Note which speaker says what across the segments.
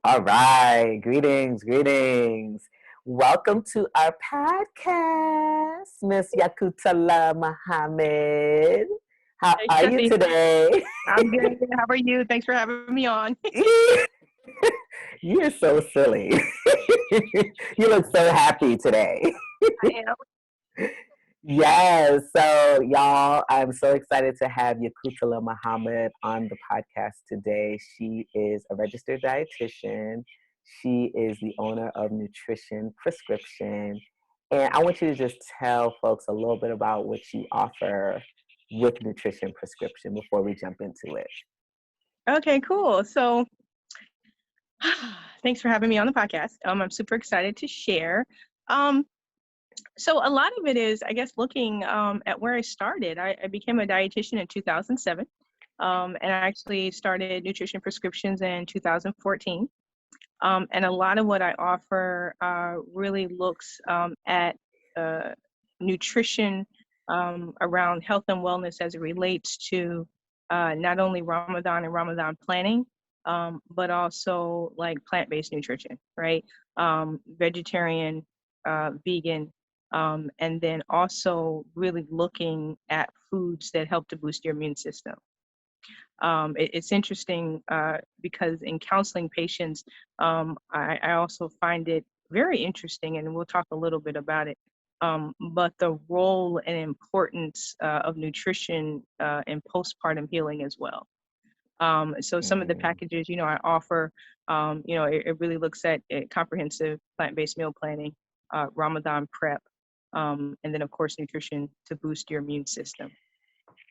Speaker 1: All right. Greetings, greetings. Welcome to our podcast, Miss YaQutullah Muhammad. How
Speaker 2: Hey,
Speaker 1: are you
Speaker 2: Kathy.
Speaker 1: today?
Speaker 2: I'm good. How are you? Thanks for having me on.
Speaker 1: You're so silly. You look so happy today.
Speaker 2: I am.
Speaker 1: Yes. So, y'all, I'm so excited to have YaQutullah Muhammad on the podcast today. She is a registered dietitian. She is the owner of Nutrition Prescription. And I want you to just tell folks a little bit about what you offer with Nutrition Prescription before we jump into it.
Speaker 2: Okay, cool. So, thanks for having me on the podcast. I'm super excited to share. Um, so a lot of it is, I guess, looking at where I started. I became a dietitian in 2007, and I actually started Nutrition Prescriptions in 2014. And a lot of what I offer really looks at nutrition around health and wellness as it relates to not only Ramadan and Ramadan planning, but also like plant-based nutrition, right? Vegetarian, vegan, and then also really looking at foods that help to boost your immune system. It's interesting because in counseling patients, I also find it very interesting, and we'll talk a little bit about it. But the role and importance of nutrition in postpartum healing as well. So some of the
Speaker 1: Mm.
Speaker 2: packages, I offer, it really looks at comprehensive plant-based meal planning, Ramadan prep, and then of course nutrition to boost your immune system.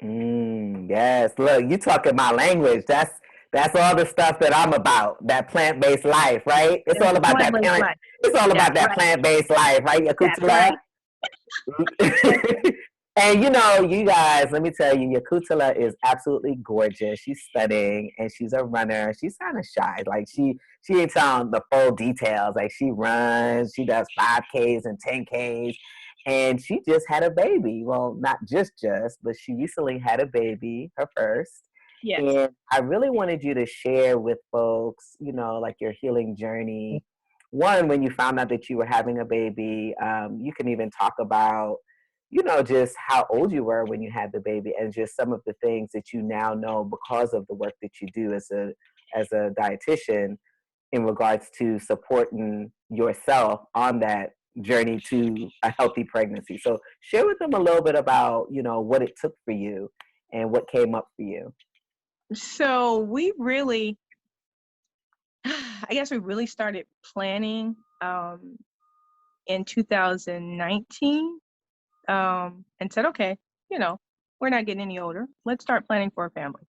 Speaker 1: Yes, look, you talking my language. That's all the stuff that I'm about. That plant-based life, right? It's
Speaker 2: That's
Speaker 1: all about that
Speaker 2: plant-based
Speaker 1: plant.
Speaker 2: life.
Speaker 1: It's all
Speaker 2: That's
Speaker 1: about that
Speaker 2: right.
Speaker 1: plant-based life, right,
Speaker 2: That's
Speaker 1: Yakutula?
Speaker 2: right. That's
Speaker 1: And you guys, let me tell you, Yakutula is absolutely gorgeous. She's stunning, and she's a runner. She's kind of shy, like she ain't telling the full details. Like she runs, she does 5Ks and 10Ks, and she just had a baby. Well, not just, but she recently had a baby, her first.
Speaker 2: yes.
Speaker 1: And I really wanted you to share with folks, like your healing journey. One, when you found out that you were having a baby, you can even talk about, just how old you were when you had the baby, and just some of the things that you now know because of the work that you do as a dietitian in regards to supporting yourself on that journey to a healthy pregnancy. So share with them a little bit about, what it took for you and what came up for you.
Speaker 2: So we really, I guess we really started planning in 2019 and said, okay, we're not getting any older. Let's start planning for a family.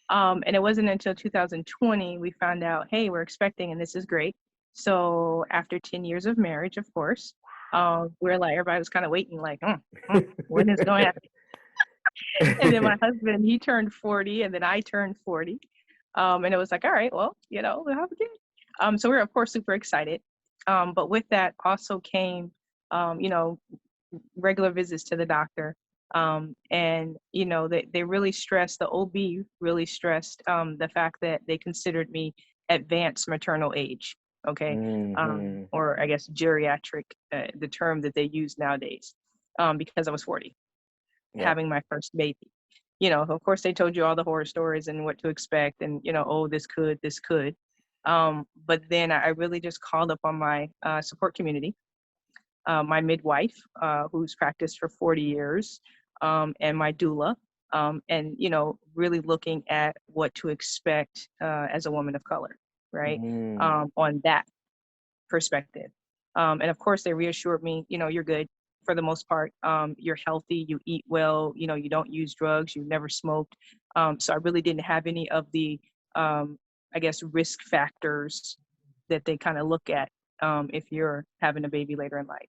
Speaker 2: And it wasn't until 2020 we found out, hey, we're expecting, and this is great. So after 10 years of marriage, of course, we're like, everybody was kind of waiting, like, when is it going to happen? And then my husband, he turned 40, and then I turned 40. And it was like, all right, well, we'll have a kid. So we were, of course, super excited. But with that also came, regular visits to the doctor. And, they really stressed, the OB really stressed the fact that they considered me advanced maternal age, okay?
Speaker 1: Mm-hmm.
Speaker 2: Or I guess geriatric, the term that they use nowadays, because I was 40,
Speaker 1: Yep.
Speaker 2: having my first baby. Of course, they told you all the horror stories and what to expect, and oh, this could. But then I really just called up on my support community, my midwife, who's practiced for 40 years, and my doula, and really looking at what to expect as a woman of color, right?
Speaker 1: Mm.
Speaker 2: On that perspective. And of course, they reassured me, you're good for the most part. You're healthy, you eat well, you don't use drugs, you've never smoked. So I really didn't have any of the, I guess, risk factors that they kind of look at if you're having a baby later in life.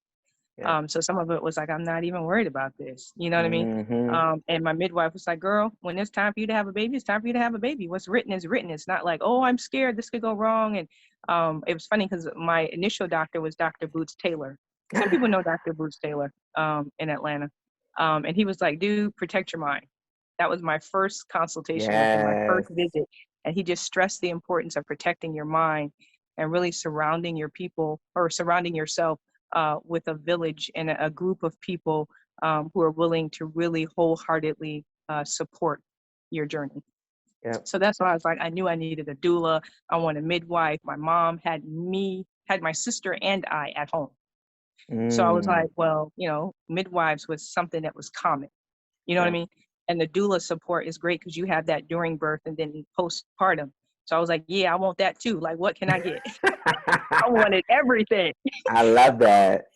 Speaker 1: Yep.
Speaker 2: So some of it was like, I'm not even worried about this. You know what I mean?
Speaker 1: Mm-hmm.
Speaker 2: And my midwife was like, girl, when it's time for you to have a baby, it's time for you to have a baby. What's written is written. It's not like, oh, I'm scared this could go wrong. And it was funny because my initial doctor was Dr. Boots Taylor. Some people know Dr. Boots Taylor in Atlanta. And he was like, dude, protect your mind. That was my first consultation with him, my
Speaker 1: Yes.
Speaker 2: first visit. And he just stressed the importance of protecting your mind and really surrounding your people or surrounding yourself with a village and a group of people who are willing to really wholeheartedly support your journey.
Speaker 1: Yep.
Speaker 2: So that's why I was like, I knew I needed a doula. I want a midwife. My mom had my sister and I at home. So I was
Speaker 1: Mm.
Speaker 2: like, well, midwives was something that was common. You know what I
Speaker 1: Yep.
Speaker 2: mean? And the doula support is great because you have that during birth and then postpartum. So I was like, yeah, I want that too. Like, what can I get? I wanted everything.
Speaker 1: I love that.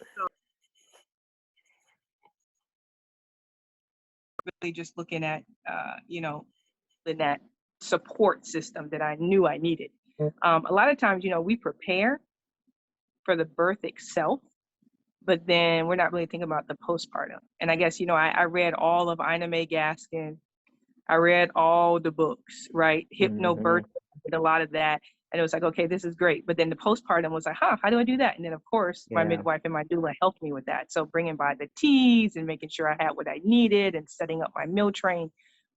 Speaker 2: Really just looking at, in that support system that I knew I needed. A lot of times, we prepare for the birth itself, but then we're not really thinking about the postpartum. And I guess, I read all of Ina May Gaskin. I read all the books, right? Hypnobirthing,
Speaker 1: Hmm.
Speaker 2: did a lot of that. And it was like, okay, this is great. But then the postpartum was like, how do I do that? And then, of course, my
Speaker 1: Yeah.
Speaker 2: midwife and my doula helped me with that. So bringing by the teas and making sure I had what I needed and setting up my meal train.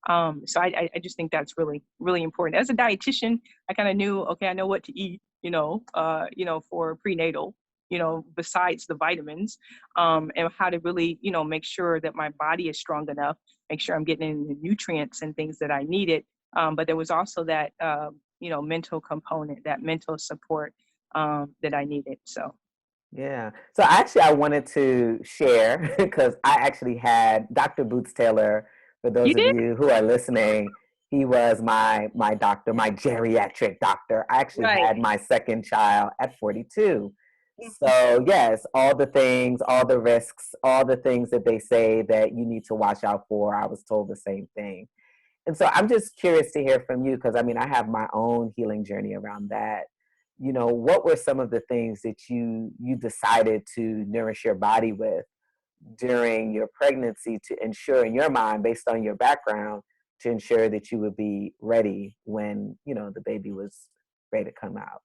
Speaker 2: So I just think that's really, really important. As a dietitian, I kind of knew, okay, I know what to eat, for prenatal, besides the vitamins, and how to really, make sure that my body is strong enough, make sure I'm getting in the nutrients and things that I needed. But there was also that, mental component, that mental support that I needed. So.
Speaker 1: Yeah. So actually, I wanted to share because I actually had Dr. Boots Taylor. For
Speaker 2: You
Speaker 1: those of
Speaker 2: did?
Speaker 1: you who are listening, he was my doctor, my geriatric doctor. I actually
Speaker 2: Right.
Speaker 1: had my second child at 42. So yes, all the things, all the risks, all the things that they say that you need to watch out for. I was told the same thing. And so I'm just curious to hear from you because I mean, I have my own healing journey around that. What were some of the things that you decided to nourish your body with during your pregnancy to ensure in your mind, based on your background, to ensure that you would be ready when, the baby was ready to come out?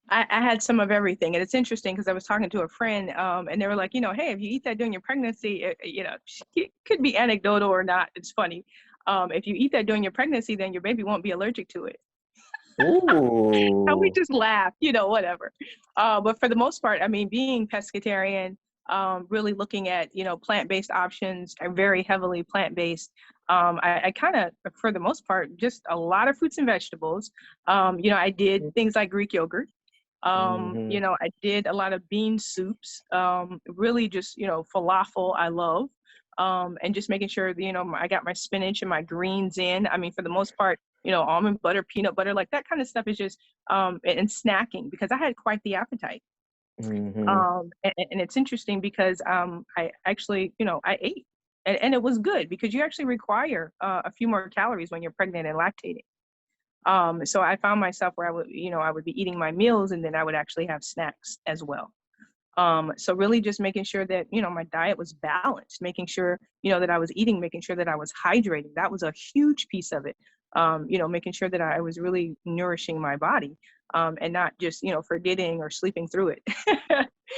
Speaker 2: I had some of everything. And it's interesting because I was talking to a friend and they were like, hey, if you eat that during your pregnancy, it could be anecdotal or not. It's funny. If you eat that during your pregnancy, then your baby won't be allergic to it. And we
Speaker 1: Ooh.
Speaker 2: just laugh, whatever. But for the most part, I mean, being pescatarian, really looking at, plant-based options, are very heavily plant-based. I kind of, for the most part, just a lot of fruits and vegetables. I did things like Greek yogurt.
Speaker 1: Mm-hmm.
Speaker 2: I did a lot of bean soups, really just, falafel I love. And just making sure, I got my spinach and my greens in. I mean, for the most part, almond butter, peanut butter, like that kind of stuff is just, and snacking because I had quite the appetite.
Speaker 1: Mm-hmm.
Speaker 2: And it's interesting because I actually, I ate and it was good because you actually require a few more calories when you're pregnant and lactating. So I found myself where I would be eating my meals and then I would actually have snacks as well. So really just making sure that, my diet was balanced, making sure, that I was eating, making sure that I was hydrating. That was a huge piece of it. Making sure that I was really nourishing my body, and not just, forgetting or sleeping through it.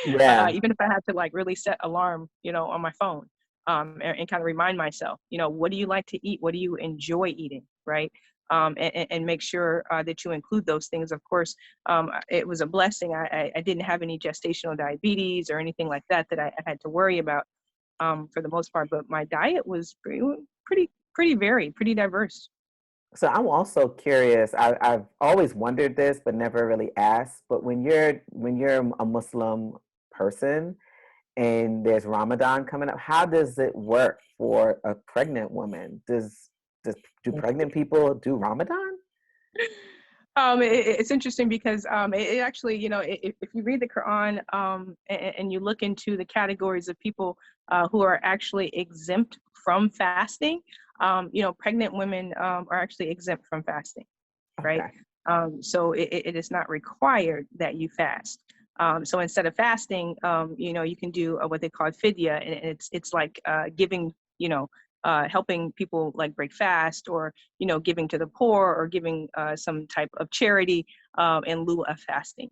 Speaker 1: Yeah.
Speaker 2: Even if I had to like really set alarm, on my phone, and kind of remind myself, what do you like to eat? What do you enjoy eating? Right. And make sure that you include those things. Of course, it was a blessing. I didn't have any gestational diabetes or anything like that I had to worry about, for the most part. But my diet was pretty varied, pretty diverse.
Speaker 1: So I'm also curious. I've always wondered this, but never really asked. But when you're a Muslim person and there's Ramadan coming up, how does it work for a pregnant woman? Do pregnant people do Ramadan?
Speaker 2: It's interesting because it actually, if you read the Quran, and you look into the categories of people who are actually exempt from fasting, pregnant women are actually exempt from fasting, right?
Speaker 1: Okay.
Speaker 2: So it is not required that you fast. So instead of fasting, you can do what they call fidya, and it's like giving, helping people like break fast, or giving to the poor, or giving some type of charity in lieu of fasting.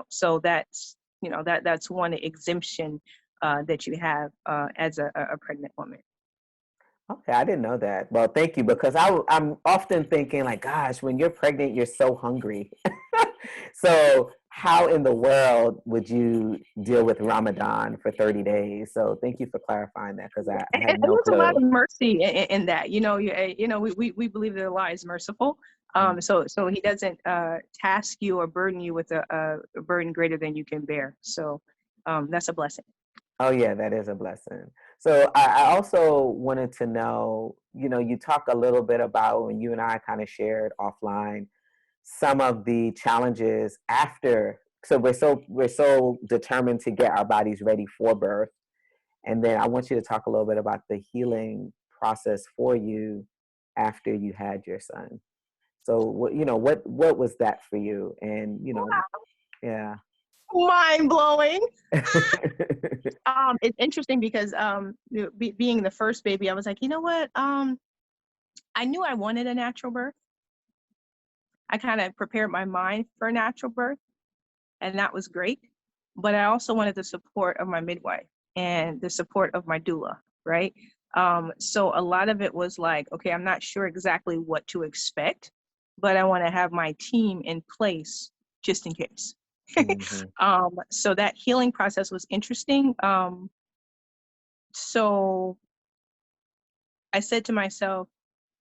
Speaker 2: So that's that's one exemption that you have as a pregnant woman.
Speaker 1: Okay, I didn't know that. Well, thank you, because I'm often thinking like, gosh, when you're pregnant, you're so hungry. So how in the world would you deal with Ramadan for 30 days? So thank you for clarifying that, because I had
Speaker 2: And
Speaker 1: no
Speaker 2: there's a lot
Speaker 1: clue.
Speaker 2: of mercy in that. We believe that Allah is merciful.
Speaker 1: Mm.
Speaker 2: So He doesn't task you or burden you with a burden greater than you can bear. So that's a blessing.
Speaker 1: Oh yeah, that is a blessing. So I also wanted to know, you talk a little bit about when you and I kind of shared offline some of the challenges after. So we're so determined to get our bodies ready for birth, and then I want you to talk a little bit about the healing process for you after you had your son. So what was that for you? And yeah.
Speaker 2: Mind blowing. It's interesting because being the first baby, I was like, you know what? I knew I wanted a natural birth. I kind of prepared my mind for a natural birth, and that was great. But I also wanted the support of my midwife and the support of my doula, right? So a lot of it was like, okay, I'm not sure exactly what to expect, but I want to have my team in place just in case.
Speaker 1: Hmm.
Speaker 2: So that healing process was interesting. So I said to myself,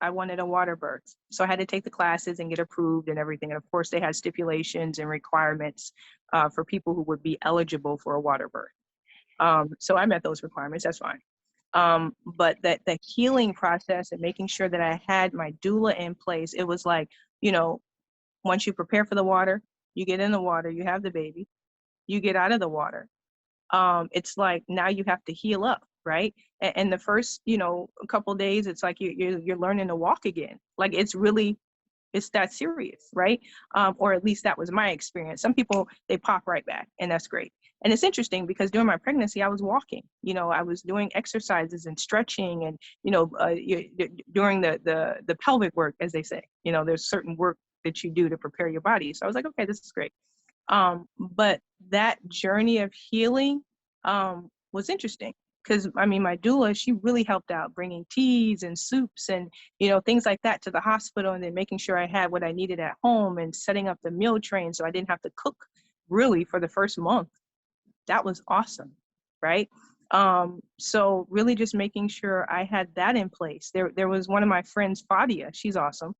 Speaker 2: I wanted a water birth. So I had to take the classes and get approved and everything. And of course, they had stipulations and requirements for people who would be eligible for a water birth. So I met those requirements. That's fine. But that the healing process and making sure that I had my doula in place, it was like, you know, once you prepare for the water, you get in the water, you have the baby, you get out of the water. It's like now you have to heal up, right? And the first, a couple of days, it's like you're learning to walk again. Like it's that serious, right? Or at least that was my experience. Some people, they pop right back, and that's great. And it's interesting because during my pregnancy, I was walking. I was doing exercises and stretching, and during the pelvic work, as they say. There's certain work that you do to prepare your body. So I was like, okay, this is great. But that journey of healing was interesting because I mean, my doula, she really helped out bringing teas and soups and, things like that to the hospital, and then making sure I had what I needed at home and setting up the meal train so I didn't have to cook really for the first month. That was awesome. Right. So really just making sure I had that in place. There was one of my friends, Fadia, she's awesome,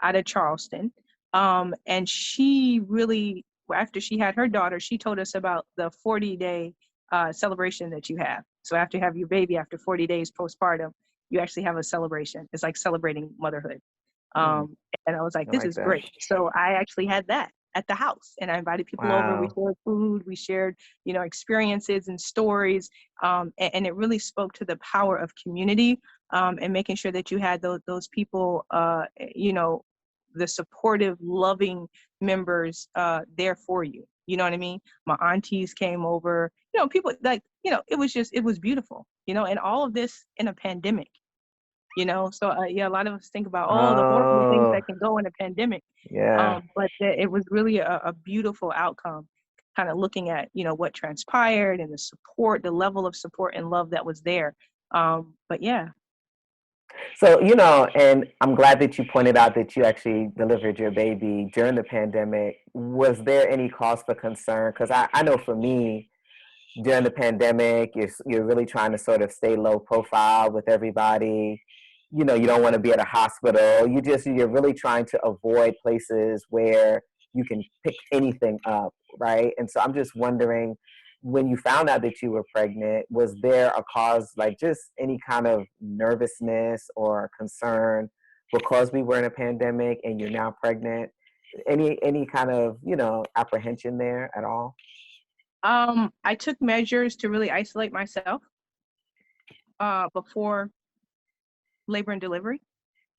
Speaker 2: out of Charleston. And she really, after she had her daughter, she told us about the 40-day celebration that you have. So after you have your baby, after 40 days postpartum, you actually have a celebration. It's like celebrating motherhood.
Speaker 1: Mm,
Speaker 2: And I was like,
Speaker 1: I
Speaker 2: this
Speaker 1: like
Speaker 2: is
Speaker 1: that.
Speaker 2: great. So I actually had that at the house, and I invited people over. We
Speaker 1: Wow.
Speaker 2: shared food, we shared, experiences and stories. And it really spoke to the power of community, and making sure that you had those people, the supportive, loving members there for you. You know what I mean? My aunties came over, people like, it was beautiful, and all of this in a pandemic. So yeah, a lot of us think about, oh, the horrible things
Speaker 1: Oh,
Speaker 2: that can go in a pandemic.
Speaker 1: yeah.
Speaker 2: But it was really a beautiful outcome, kind of looking at, what transpired and the support, the level of support and love that was there. But yeah.
Speaker 1: So, and I'm glad that you pointed out that you actually delivered your baby during the pandemic. Was there any cause for concern? Because I know for me, during the pandemic, you're really trying to sort of stay low profile with everybody. You don't want to be at a hospital. You're really trying to avoid places where you can pick anything up, right? And so I'm just wondering, when you found out that you were pregnant, was there a cause, like just any kind of nervousness or concern because we were in a pandemic and you're now pregnant? Any kind of, apprehension there at all?
Speaker 2: I took measures to really isolate myself before labor and delivery.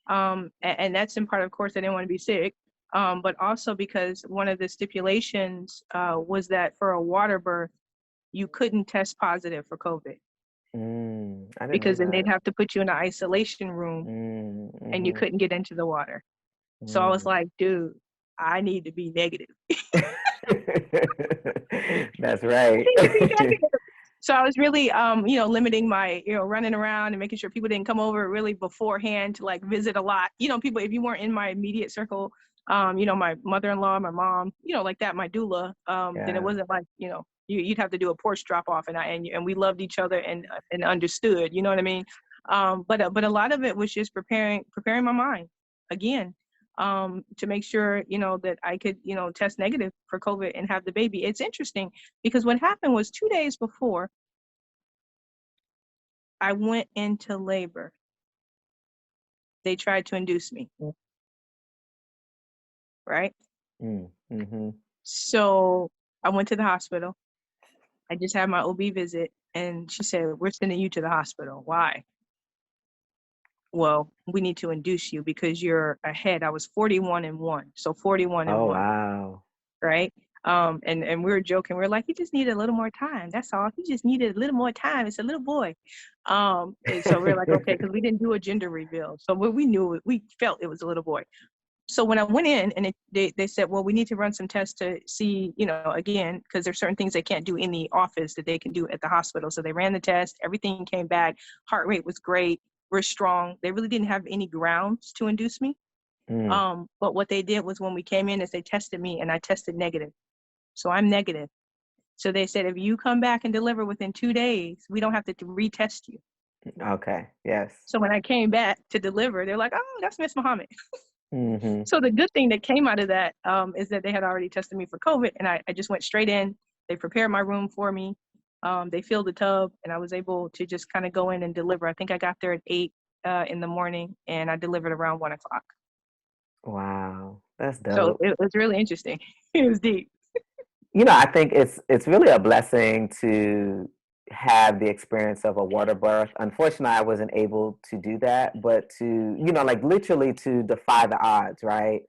Speaker 2: And that's in part, of course, I didn't want to be sick, but also because one of the stipulations was that for a water birth, you couldn't test positive for COVID,
Speaker 1: I didn't know
Speaker 2: because then they'd
Speaker 1: that.
Speaker 2: have to put you in an isolation room and you
Speaker 1: Mm-hmm.
Speaker 2: couldn't get into the water. So I was
Speaker 1: Mm.
Speaker 2: like, dude, I need to be negative.
Speaker 1: That's right.
Speaker 2: Need to be negative. So I was really, limiting my, running around and making sure people didn't come over really beforehand to like visit a lot. People, if you weren't in my immediate circle, my mother-in-law, my mom, like that, my doula, then it
Speaker 1: Yeah.
Speaker 2: wasn't like, you'd have to do a porch drop off, and we loved each other and understood, you know what I mean? But a lot of it was just preparing my mind again, to make sure, that I could, test negative for COVID and have the baby. It's interesting because what happened was 2 days before I went into labor, they tried to induce me, right?
Speaker 1: Mm-hmm.
Speaker 2: So I went to the hospital. I just had my OB visit, and she said, "We're sending you to the hospital." Why? Well, we need to induce you because you're ahead. I was 41 and 1. So 41 and
Speaker 1: Oh
Speaker 2: 1,
Speaker 1: wow.
Speaker 2: right? And we were joking. We are like, he just needed a little more time. That's all. He just needed a little more time. It's a little boy. And so we are like, okay, because we didn't do a gender reveal. So we knew it, we felt it was a little boy. So when I went in and they said, well, we need to run some tests to see, again, because there's certain things they can't do in the office that they can do at the hospital. So they ran the test, everything came back, heart rate was great, we're strong. They really didn't have any grounds to induce me.
Speaker 1: Mm.
Speaker 2: But what they did was when we came in is they tested me and I tested negative. So I'm negative. So they said, if you come back and deliver within 2 days, we don't have to retest you.
Speaker 1: Okay. Yes.
Speaker 2: So when I came back to deliver, they're like, oh, that's Miss Muhammad.
Speaker 1: Mm-hmm.
Speaker 2: So the good thing that came out of that is that they had already tested me for COVID, and I just went straight in. They prepared my room for me. They filled the tub, and I was able to just kind of go in and deliver. I think I got there at 8 in the morning, and I delivered around 1 o'clock.
Speaker 1: Wow. That's
Speaker 2: So
Speaker 1: dope.
Speaker 2: it was really interesting. It was deep.
Speaker 1: I think it's really a blessing to have the experience of a water birth. Unfortunately, I wasn't able to do that, but to, like literally to defy the odds, right?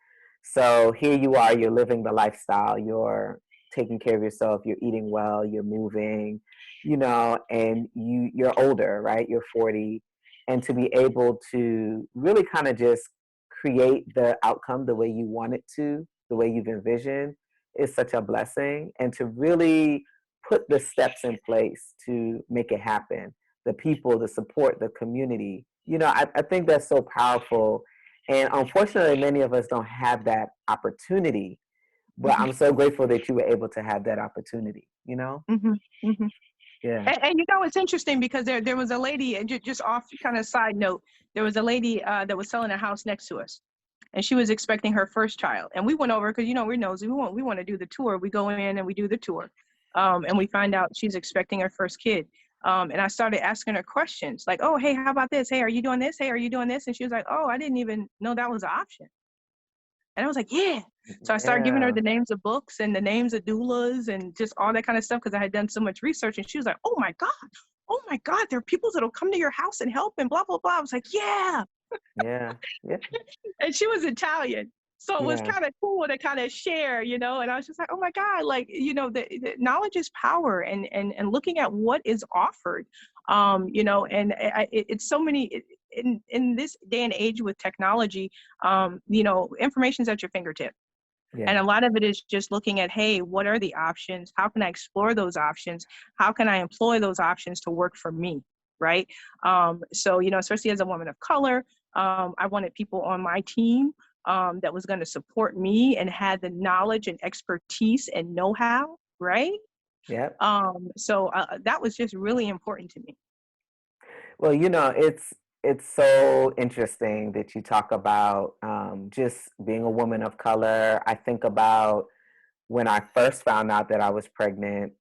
Speaker 1: So here you are, you're living the lifestyle, you're taking care of yourself, you're eating well, you're moving, and you're older, right? You're 40. And to be able to really kind of just create the outcome the way you want it to, the way you've envisioned, is such a blessing, and to really put the steps in place to make it happen, the people, the support, the community, I think that's so powerful. And unfortunately many of us don't have that opportunity, but
Speaker 2: Mm-hmm,
Speaker 1: I'm so grateful that you were able to have that opportunity.
Speaker 2: mm-hmm, mm-hmm.
Speaker 1: Yeah.
Speaker 2: And it's interesting because there was a lady, and just off kind of side note, there was a lady that was selling a house next to us, and she was expecting her first child. And we went over because we're nosy. We want to do the tour. We go in and we do the tour, and we find out she's expecting her first kid. And I started asking her questions like, "Oh, hey, how about this? Hey, are you doing this? Hey, are you doing this?" And she was like, "Oh, I didn't even know that was an option." And I was like, "Yeah." So I started giving her
Speaker 1: Yeah.
Speaker 2: the names of books and the names of doulas and just all that kind of stuff because I had done so much research. And she was like, "Oh my God. Oh my God. There are people that'll come to your house and help and blah, blah, blah." I was like, "Yeah."
Speaker 1: Yeah. Yeah.
Speaker 2: And she was Italian. So it was
Speaker 1: Yeah.
Speaker 2: kind of cool to kind of share, and I was just like, oh my God, like, the knowledge is power, and looking at what is offered, and it's so many in this day and age with technology, information's at your fingertip. And
Speaker 1: Yeah.
Speaker 2: a lot of it is just looking at, hey, what are the options? How can I explore those options? How can I employ those options to work for me? Right. So, especially as a woman of color, I wanted people on my team that was going to support me and had the knowledge and expertise and know-how. Right.
Speaker 1: Yep.
Speaker 2: So that was just really important to me.
Speaker 1: Well, it's so interesting that you talk about just being a woman of color. I think about when I first found out that I was pregnant,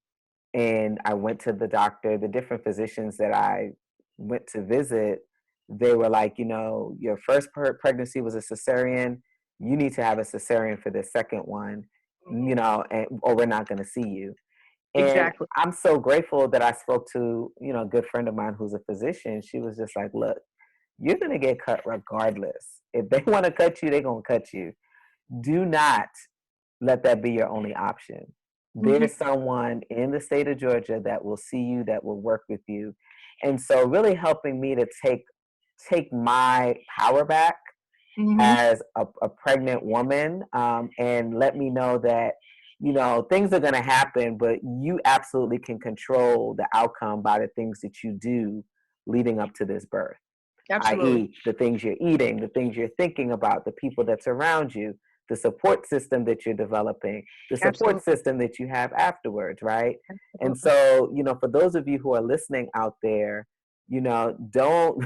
Speaker 1: and I went to the doctor, the different physicians that I went to visit, they were like, your first pregnancy was a cesarean. You need to have a cesarean for the second one, or we're not going to see you. And
Speaker 2: Exactly.
Speaker 1: I'm so grateful that I spoke to, a good friend of mine who's a physician. She was just like, look, you're going to get cut regardless. If they want to cut you, they're going to cut you. Do not let that be your only option.
Speaker 2: Mm-hmm.
Speaker 1: There's someone in the state of Georgia that will see you, that will work with you. And so really helping me to take my power back
Speaker 2: Mm-hmm.
Speaker 1: as a pregnant woman, and let me know that things are going to happen, but you absolutely can control the outcome by the things that you do leading up to this birth,
Speaker 2: Absolutely.
Speaker 1: i.e., the things you're eating, the things you're thinking about, the people that's around you, the support system that you're developing, the support
Speaker 2: Absolutely.
Speaker 1: system that you have afterwards, right? And
Speaker 2: Absolutely.
Speaker 1: so, for those of you who are listening out there, don't,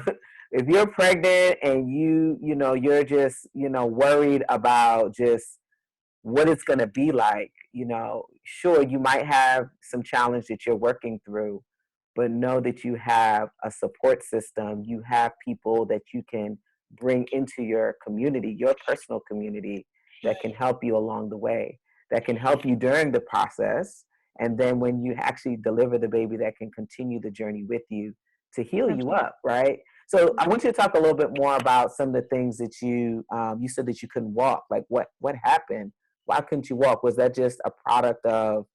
Speaker 1: if you're pregnant and you're just, worried about just what it's going to be like, sure, you might have some challenge that you're working through, but know that you have a support system. You have people that you can bring into your community, your personal community, that can help you along the way, that can help you during the process. And then when you actually deliver the baby, that can continue the journey with you to heal you
Speaker 2: Absolutely.
Speaker 1: up, right? So I want you to talk a little bit more about some of the things that you said that you couldn't walk. Like what happened? Why couldn't you walk? Was that just a product of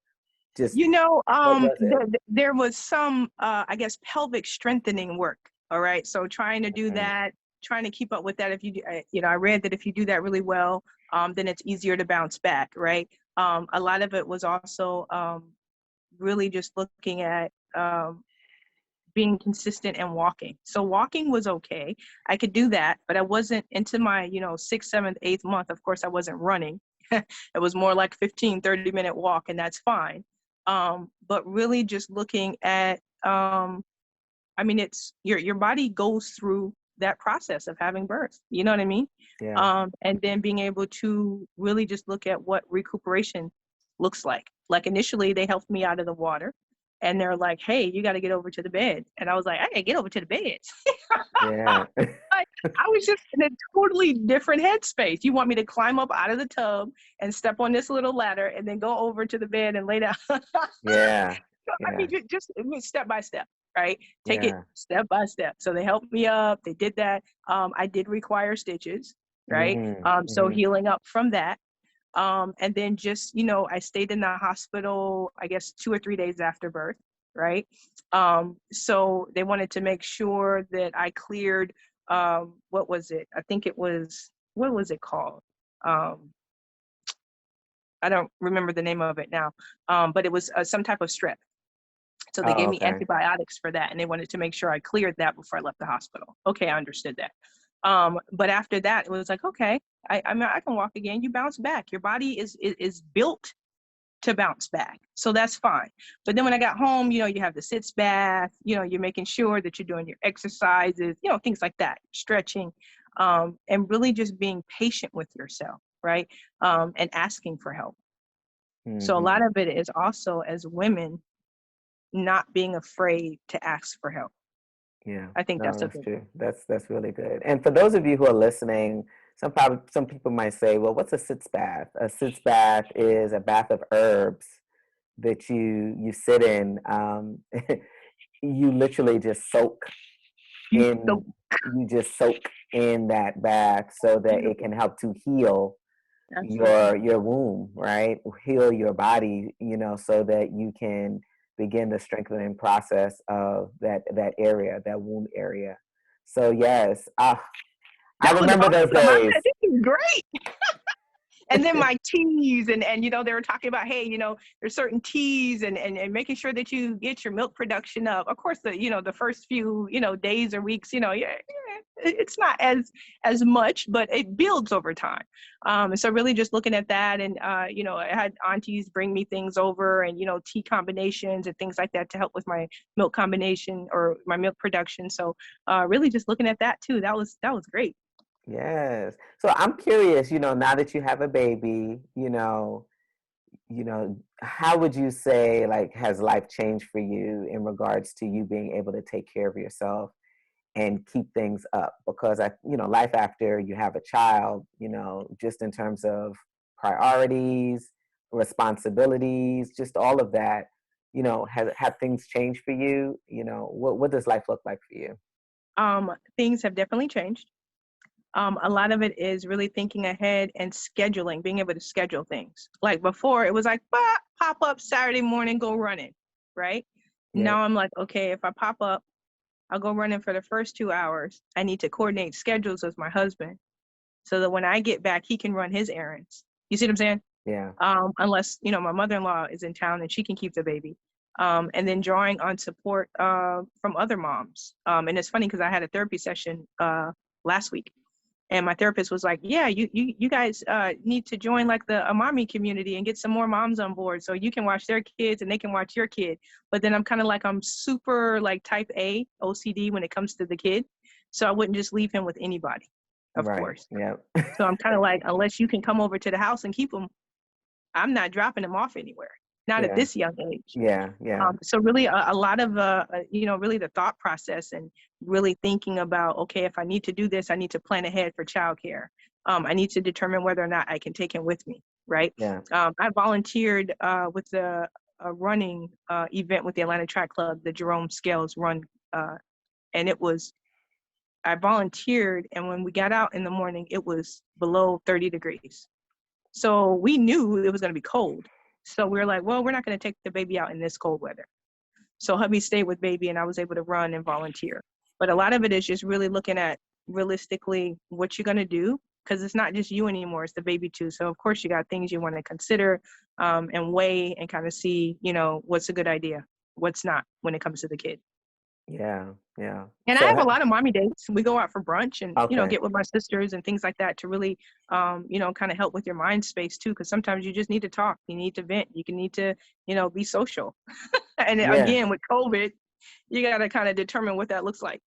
Speaker 1: just, what was it?
Speaker 2: There was some, I guess, pelvic strengthening work. All right. So trying to do
Speaker 1: Mm,
Speaker 2: that, trying to keep up with that. If you do, I read that if you do that really well, then it's easier to bounce back. Right. A lot of it was also really just looking at being consistent and walking. So walking was okay. I could do that, but I wasn't into my, 6th, 7th, 8th month. Of course, I wasn't running. It was more like 15, 30-minute walk, and that's fine. But really just looking at, it's your body goes through that process of having birth. You know what I mean?
Speaker 1: yeah.
Speaker 2: And then being able to really just look at what recuperation looks like. Like initially they helped me out of the water and they're like, hey, you got to get over to the bed. And I was like, I got to get over to the bed.
Speaker 1: Yeah.
Speaker 2: Like, I was just in a totally different headspace. You want me to climb up out of the tub and step on this little ladder and then go over to the bed and lay down.
Speaker 1: Yeah.
Speaker 2: I
Speaker 1: Yeah.
Speaker 2: mean, just it was step by step, right? Take it
Speaker 1: Yeah.
Speaker 2: step by step. So they helped me up. They did that. I did require stitches, right?
Speaker 1: Mm-hmm.
Speaker 2: So
Speaker 1: Mm-hmm.
Speaker 2: healing up from that. And then just, I stayed in the hospital, I guess 2 or 3 days after birth, right? So they wanted to make sure that I cleared, what was it? I think it was, what was it called? Um, I don't remember the name of it now, but it was some type of strep. So they
Speaker 1: Oh,
Speaker 2: gave me
Speaker 1: okay.
Speaker 2: antibiotics for that, and they wanted to make sure I cleared that before I left the hospital. Okay, I understood that. But after that, it was like, okay, I mean, I can walk again. You bounce back. Your body is built to bounce back, so that's fine. But then when I got home, you have the sitz bath. You're making sure that you're doing your exercises. Things like that, stretching, and really just being patient with yourself, right? And asking for help. So a
Speaker 1: Mm-hmm.
Speaker 2: lot of it is also as women not being afraid to ask for help.
Speaker 1: Yeah.
Speaker 2: I think
Speaker 1: No,
Speaker 2: that's a
Speaker 1: that's
Speaker 2: big
Speaker 1: true. That's really good. And for those of you who are listening, some people might say, well, what's a sitz bath? A sitz bath is a bath of herbs that you sit in. You literally just soak
Speaker 2: one. So
Speaker 1: in you just soak in that bath so that it
Speaker 2: beautiful.
Speaker 1: can help to heal
Speaker 2: Absolutely.
Speaker 1: your womb, right? Heal your body, so that you can begin the strengthening process of that area, that womb area. So yes, I
Speaker 2: That was
Speaker 1: remember those
Speaker 2: awesome. I
Speaker 1: days.
Speaker 2: said, this is great. And then my teas and they were talking about, hey, there's certain teas and making sure that you get your milk production up. Of course, the first few days or weeks, yeah, it's not as much, but it builds over time. And so really just looking at that, and I had aunties bring me things over, and tea combinations and things like that to help with my milk combination or my milk production. So really just looking at that too. That was great.
Speaker 1: Yes. So I'm curious, now that you have a baby, how would you say, like, has life changed for you in regards to you being able to take care of yourself and keep things up? Because life after you have a child, just in terms of priorities, responsibilities, just all of that, have things changed for you? What does life look like for you?
Speaker 2: Things have definitely changed. A lot of it is really thinking ahead and scheduling, being able to schedule things. Like before, it was like, bah, pop up Saturday morning, go running, right?
Speaker 1: Yeah.
Speaker 2: Now I'm like, okay, if I pop up, I'll go running for the first 2 hours. I need to coordinate schedules with my husband so that when I get back, he can run his errands. You see what I'm saying?
Speaker 1: Yeah.
Speaker 2: Unless, you know, my mother-in-law is in town and she can keep the baby. And then drawing on support from other moms. And it's funny because I had a therapy session last week. And my therapist was like, yeah, you guys need to join like the a mommy community and get some more moms on board so you can watch their kids and they can watch your kid. But then I'm kind of like, I'm super like type A OCD when it comes to the kid. So I wouldn't just leave him with anybody, of
Speaker 1: Right.
Speaker 2: course.
Speaker 1: Yeah.
Speaker 2: So I'm kind of like, unless you can come over to the house and keep him, I'm not dropping him off anywhere, not at
Speaker 1: Yeah.
Speaker 2: this young age.
Speaker 1: Yeah. Yeah.
Speaker 2: So really a lot of, you know, really the thought process and really thinking about, okay, if I need to do this, I need to plan ahead for childcare. I need to determine whether or not I can take him with me, right?
Speaker 1: Yeah.
Speaker 2: I volunteered with a running event with the Atlanta Track Club, the Jerome Scales run. And I volunteered, and when we got out in the morning, it was below 30 degrees. So we knew it was going to be cold. So we were like, well, we're not going to take the baby out in this cold weather. So hubby stayed with baby and I was able to run and volunteer. But a lot of it is just really looking at realistically what you're going to do, because it's not just you anymore, it's the baby too. So of course you got things you want to consider and weigh and kind of see, you know, what's a good idea, what's not when it comes to the kid.
Speaker 1: Yeah. Yeah.
Speaker 2: And I
Speaker 1: So,
Speaker 2: have a lot of mommy dates. We go out for brunch and, you know,
Speaker 1: okay.
Speaker 2: get with my sisters and things like that to really, you know, kind of help with your mind space too. Because sometimes you just need to talk. You need to vent. You can need to, you know, be social. And
Speaker 1: Yeah.
Speaker 2: again, with COVID, you got to kind of determine what that looks like.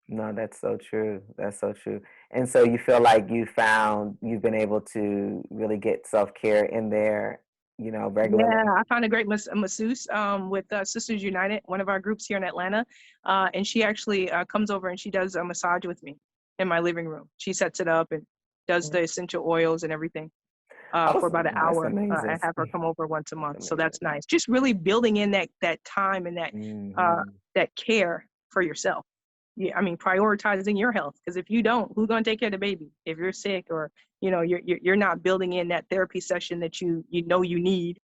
Speaker 1: No, that's so true. That's so true. And so you feel like you've been able to really get self-care in there,
Speaker 2: Yeah,
Speaker 1: regularly.
Speaker 2: I found a great masseuse with Sisters United, one of our groups here in Atlanta. And she actually comes over and she does a massage with me in my living room. She sets it up and does
Speaker 1: Mm.
Speaker 2: the essential oils and everything for about an
Speaker 1: That's
Speaker 2: hour. I
Speaker 1: amazing.
Speaker 2: have her come over once a
Speaker 1: That's
Speaker 2: month. So
Speaker 1: amazing.
Speaker 2: that's nice. Just really building in that time and
Speaker 1: Hmm.
Speaker 2: that care for yourself. Yeah, I mean, prioritizing your health, because if you don't, who's going to take care of the baby? If you're sick or, you know, you're not building in that therapy session that you know you need,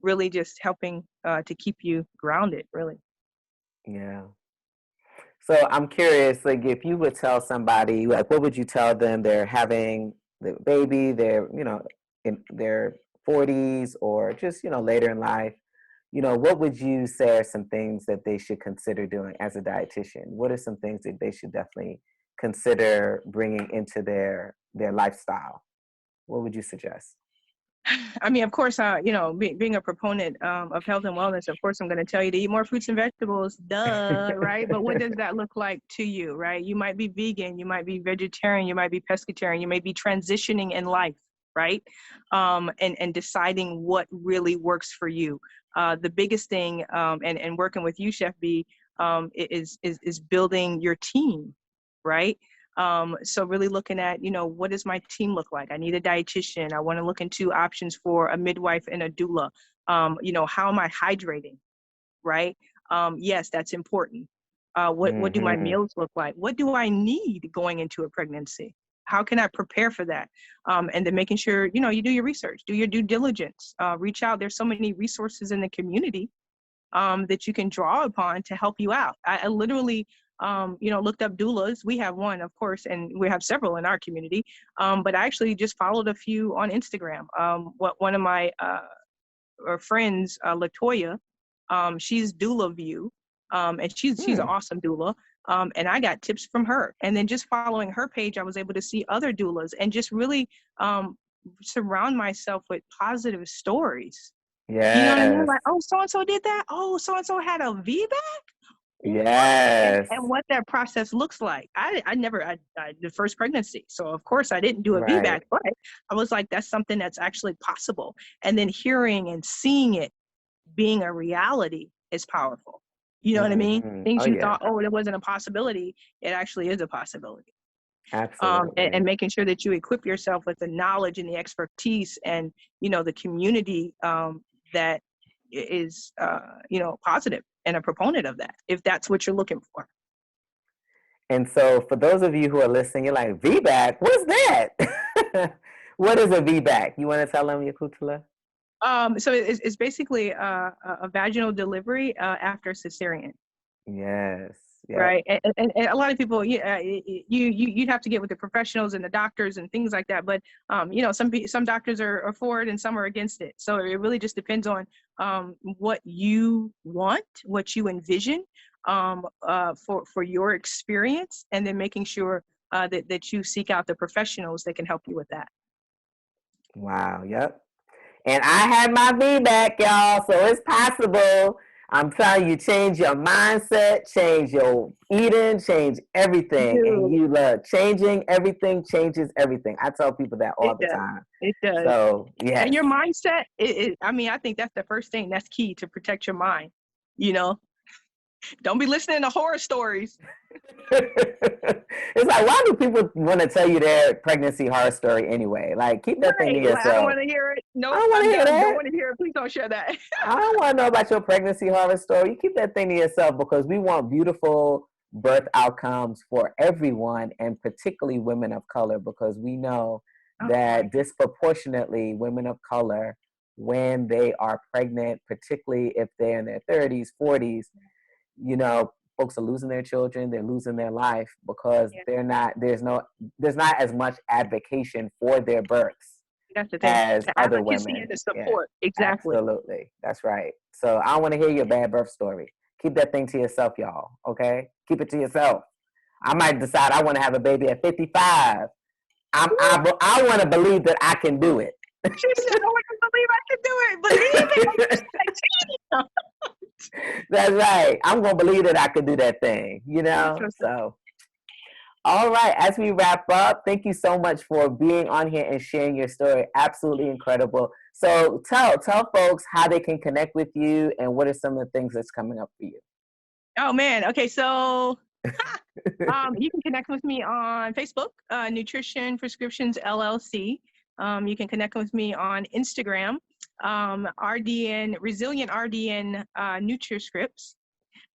Speaker 2: really just helping to keep you grounded, really.
Speaker 1: Yeah. So I'm curious, like, if you would tell somebody, like, what would you tell them? They're having the baby, they're, in their 40s or just, later in life. What would you say are some things that they should consider doing as a dietitian? What are some things that they should definitely consider bringing into their lifestyle? What would you suggest?
Speaker 2: I mean, of course, you know, being a proponent of health and wellness, of course, I'm going to tell you to eat more fruits and vegetables, duh, right? But what does that look like to you, right? You might be vegan, you might be vegetarian, you might be pescatarian, you may be transitioning in life, right? And deciding what really works for you. The biggest thing, and working with you, Chef Beee, is building your team, right? So really looking at, you know, what does my team look like? I need a dietitian. I want to look into options for a midwife and a doula. You know, how am I hydrating? Right? Yes, that's important. What do my
Speaker 1: Hmm.
Speaker 2: meals look like? What do I need going into a pregnancy? How can I prepare for that? And then making sure, you know, you do your research, do your due diligence, reach out. There's so many resources in the community that you can draw upon to help you out. I literally, you know, looked up doulas. We have one, of course, and we have several in our community. But I actually just followed a few on Instagram. One of my friends, Latoya, she's Doula View, and she's an
Speaker 1: Hmm.
Speaker 2: awesome doula. And I got tips from her. And then just following her page, I was able to see other doulas and just really surround myself with positive stories. You know what I mean?
Speaker 1: Yes.
Speaker 2: Like, oh, so and so did that. Oh, so and so had a VBAC. What?
Speaker 1: Yes.
Speaker 2: And what that process looks like. I never the first pregnancy, so of course I didn't do a VBAC,
Speaker 1: Right.
Speaker 2: but I was like, that's something that's actually possible. And then hearing and seeing it being a reality is powerful. You know what I mean?
Speaker 1: Hmm. Oh,
Speaker 2: Things you
Speaker 1: yeah.
Speaker 2: thought, oh, it wasn't a possibility, it actually is a possibility. And
Speaker 1: Absolutely.
Speaker 2: making sure that you equip yourself with the knowledge and the expertise and, you know, the community that is, you know, positive and a proponent of that, if that's what you're looking for.
Speaker 1: And so, for those of you who are listening, you're like, VBAC, what's that? What is a VBAC? You want to tell them, YaQutullah?
Speaker 2: So it's basically a vaginal delivery after cesarean.
Speaker 1: Yes. Yep.
Speaker 2: Right. And a lot of people, you'd have to get with the professionals and the doctors and things like that. But, some doctors are for it and some are against it. So it really just depends on what you want, what you envision for your experience, and then making sure that you seek out the professionals that can help you with that.
Speaker 1: Wow. Yep. And I had my V back, y'all. So it's possible. I'm telling you, change your mindset, change your eating, change everything. And
Speaker 2: Dude,
Speaker 1: you love changing everything, changes everything. I tell people that all
Speaker 2: it
Speaker 1: the
Speaker 2: does.
Speaker 1: time.
Speaker 2: It does.
Speaker 1: So,
Speaker 2: And
Speaker 1: yes.
Speaker 2: your mindset, I think that's the first thing that's key to protect your mind. Don't be listening to horror stories.
Speaker 1: It's like, why do people want to tell you their pregnancy horror story anyway? Like, keep that thing to
Speaker 2: Right. Like, I don't
Speaker 1: yourself.
Speaker 2: want to hear it.
Speaker 1: I
Speaker 2: Nope.
Speaker 1: don't want
Speaker 2: I'm
Speaker 1: to hear
Speaker 2: done. Don't
Speaker 1: that.
Speaker 2: want to hear it. Please don't share that.
Speaker 1: I don't want to know about your pregnancy horror story. You keep that thing to yourself because we want beautiful birth outcomes for everyone, and particularly women of color, because we know
Speaker 2: Oh my
Speaker 1: that disproportionately women of color, when they are pregnant, particularly if they're in their 30s, 40s, folks are losing their children, they're losing their life because
Speaker 2: Yeah,
Speaker 1: there's not as much advocacy for their births
Speaker 2: that's the thing.
Speaker 1: as
Speaker 2: The
Speaker 1: other
Speaker 2: advocacy
Speaker 1: women.
Speaker 2: and the
Speaker 1: Yeah,
Speaker 2: support. Exactly.
Speaker 1: absolutely. That's right. So I don't want to hear your bad birth story. Keep that thing to yourself, y'all. Okay? Keep it to yourself. I might decide I want to have a baby at 55. I want to believe that I can do it.
Speaker 2: She said, "I want to believe I can do it. Believe it."
Speaker 1: That's right. I'm going to believe that I can do that thing, So, all right. As we wrap up, thank you so much for being on here and sharing your story. Absolutely incredible. So tell folks how they can connect with you and what are some of the things that's coming up for you.
Speaker 2: Oh man. Okay. So you can connect with me on Facebook, Nutrition Prescriptions LLC. You can connect with me on Instagram, RDN Resilient RDN NutriScripts.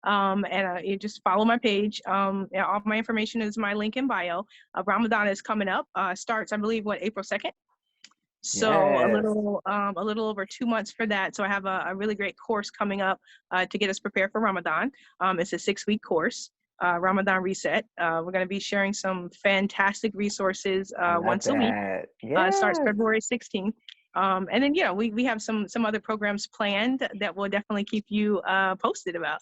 Speaker 2: And you just follow my page. All my information is my link in bio. Ramadan is coming up. Starts, I believe, April 2nd. So
Speaker 1: Yes.
Speaker 2: a little over 2 months for that. So I have a really great course coming up to get us prepared for Ramadan. It's a 6-week course. Ramadan Reset. We're going to be sharing some fantastic resources once a week. Starts February 16th. And then, we have some other programs planned that we'll definitely keep you posted about.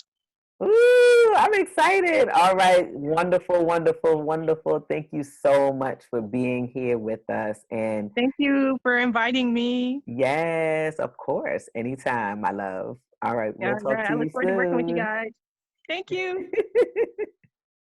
Speaker 1: Ooh, I'm excited. All right. Wonderful, wonderful, wonderful. Thank you so much for being here with us. And
Speaker 2: Thank you for inviting me.
Speaker 1: yes, of course. Anytime, my love. All right.
Speaker 2: Yeah,
Speaker 1: We'll talk to
Speaker 2: I look
Speaker 1: you
Speaker 2: forward to working with you
Speaker 1: soon.
Speaker 2: guys. Thank you.